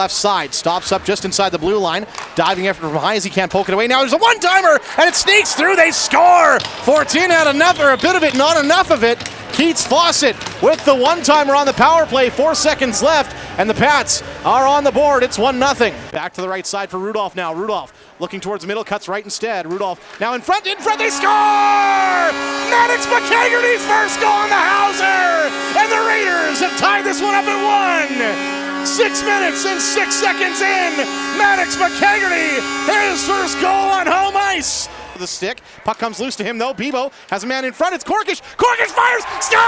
Left side, stops up just inside the blue line. Diving effort from Heisey, can't poke it away. Now there's a one-timer, and it sneaks through. They score! 14 had enough, or a bit of it, not enough of it. Keats Fawcett with the one-timer on the power play. 4 seconds left, and the Pats are on the board. It's 1-0. Back to the right side for Rudolph now. Rudolph looking towards the middle, cuts right instead. Rudolph now in front, they score! Maddox McCagerty's first goal on the Hauser! And the Raiders have tied this one up at 1. 6 minutes and 6 seconds in, Maddox McCagerty, his first goal on home ice. The stick, puck comes loose to him though. Bebo has a man in front, it's Corkish. Corkish fires, scores!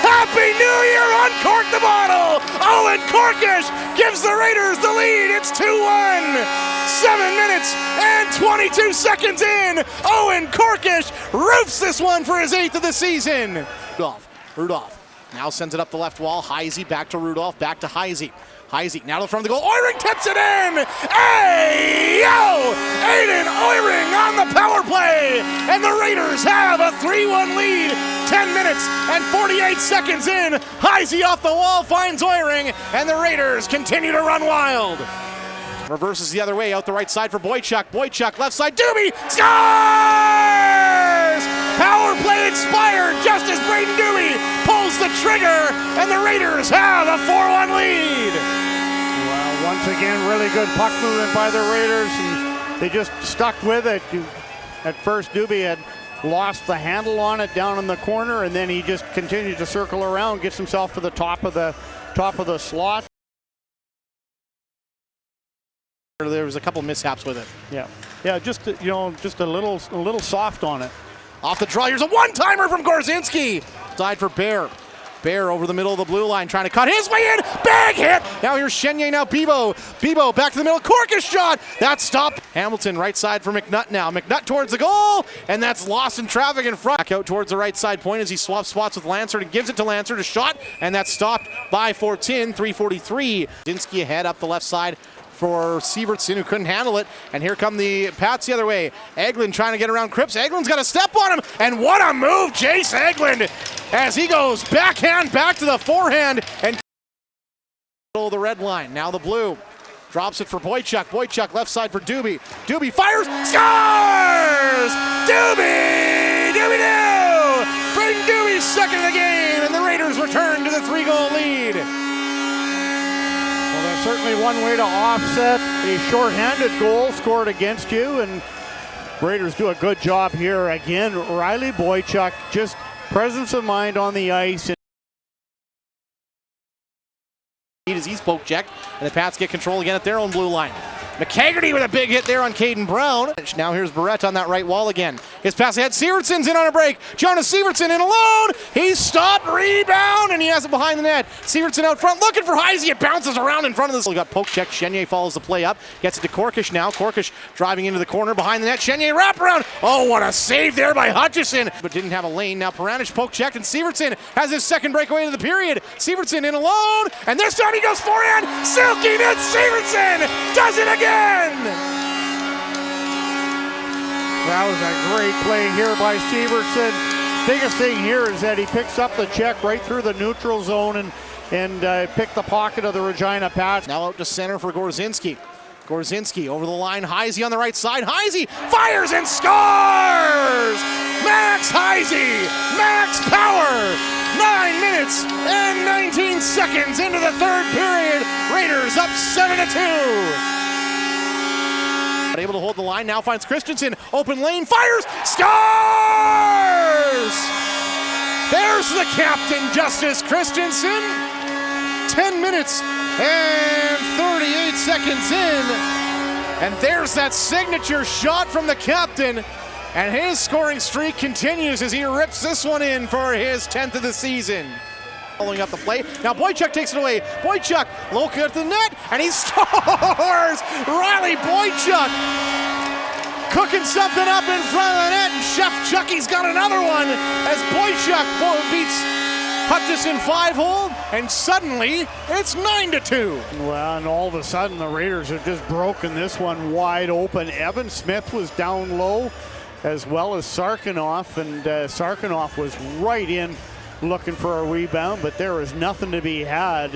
Happy New Year, uncork the bottle! Owen Corkish gives the Raiders the lead, it's 2-1. 7 minutes and 22 seconds in, Owen Corkish roofs this one for his 8th of the season. Rudolph. Now sends it up the left wall. Heisey back to Rudolph, back to Heisey. Heisey now to the front of the goal. Oyring tips it in! Hey-yo! Aiden Oyring on the power play! And the Raiders have a 3-1 lead. 10 minutes and 48 seconds in. Heisey off the wall finds Oyring, and the Raiders continue to run wild. Reverses the other way, out the right side for Boychuk. Boychuk, left side, Doobie scores! Power play expired just as Braden Doobie pulls the trigger, and the Raiders have a 4-1 lead. Well, once again, really good puck movement by the Raiders, and they just stuck with it. At first, Doobie had lost the handle on it down in the corner, and then he just continued to circle around, gets himself to the top of the slot. There was a couple mishaps with it. Yeah, just a little soft on it. Off the draw, here's a one-timer from Gorzinski. Side for Bear. Bear over the middle of the blue line, trying to cut his way in. Big hit! Now here's Chenier, now Bebo. Bebo back to the middle, Corkish shot. That's stopped. Hamilton right side for McNutt now. McNutt towards the goal, and that's lost in traffic in front. Back out towards the right side point as he swaps spots with Lansert and gives it to Lansert, a shot, and that's stopped by 3:43. Gorzinski ahead up the left side for Sievertson, who couldn't handle it, and here come the Pats the other way. Eglin trying to get around Cripps. Eglin's got a step on him, and what a move, Jace Eglin, as he goes backhand back to the forehand and the red line. Now the blue drops it for Boychuk. Boychuk left side for Doobie. Doobie fires, scores! Doobie-doo! Braden Doobie's second of the game, and the Raiders return to the 3-goal lead. Well, there's certainly one way to offset a shorthanded goal scored against you, and Raiders do a good job here. Again, Riley Boychuk, just presence of mind on the ice. As he's poke checked, and the Pats get control again at their own blue line. McCagerty with a big hit there on Caden Brown. Now here's Barrett on that right wall again. His pass ahead, Sievertson's in on a break. Jonas Sievertson in alone. He's stopped, rebound, and he has it behind the net. Sievertson out front looking for Heisey. It bounces around in front of this. He got poke check. Chenier follows the play up. Gets it to Corkish now. Corkish driving into the corner behind the net. Chenier wraparound. Oh, what a save there by Hutchison. But didn't have a lane. Now Peranich poke checked, and Sievertson has his second breakaway of the period. Sievertson in alone, and this time he goes forehand. Silky net Sievertson does it again. That was a great play here by Sievertson. Biggest thing here is that he picks up the check right through the neutral zone and picked the pocket of the Regina Pats. Now out to center for Gorzinski. Gorzinski over the line. Heisey on the right side. Heisey fires and scores! Max Heisey! Max power! 9 minutes and 19 seconds into the third period. Raiders up 7-2. Able to hold the line, now finds Christensen, open lane, fires, scores! There's the captain, Justice Christensen. 10 minutes and 38 seconds in, and there's that signature shot from the captain, and his scoring streak continues as he rips this one in for his 10th of the season. Following up the play. Now Boychuk takes it away. Boychuk looking at the net, and he scores! Riley Boychuk cooking something up in front of the net, and Chef Chucky's got another one as Boychuk beats Hutchison 5-hole, and suddenly it's 9-2. Well, and all of a sudden the Raiders have just broken this one wide open. Evan Smith was down low, as well as Sarkanoff, and Sarkanoff was right in looking for a rebound, but there was nothing to be had.